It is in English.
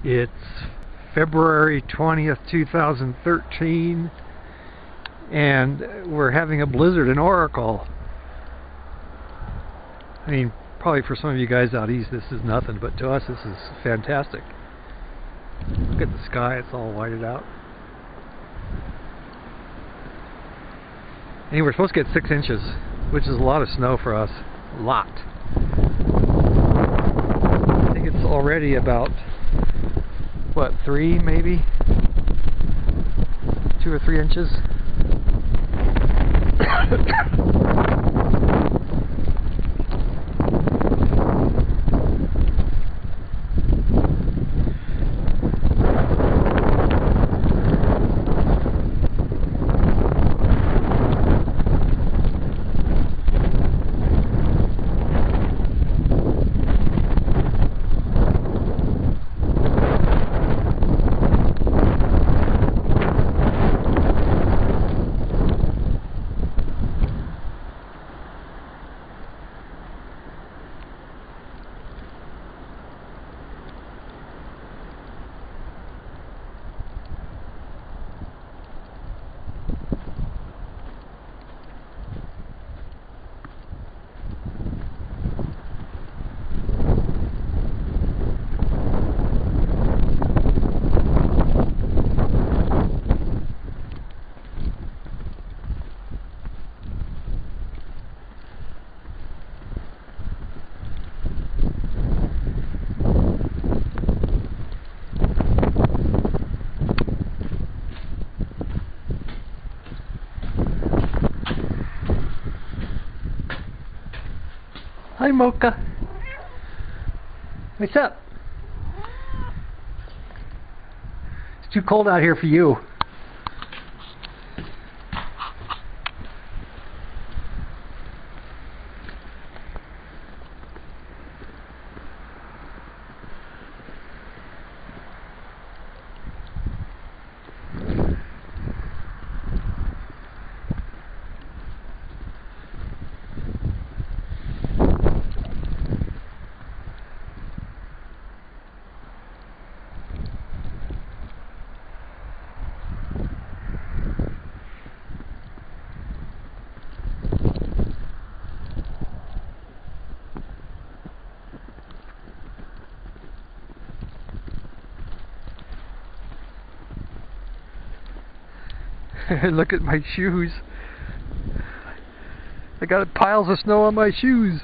It's February 20th, 2013, and we're having a blizzard in Oracle. I mean, probably for some of you guys out east this is nothing, but to us this is fantastic. Look at the sky, it's all whited out. And we're supposed to get 6 inches, which is a lot of snow for us. A lot. I think it's already about, what, 3 maybe? 2 or 3 inches. Hi, Mocha. What's up? It's too cold out here for you. Look at my shoes. I got piles of snow on my shoes.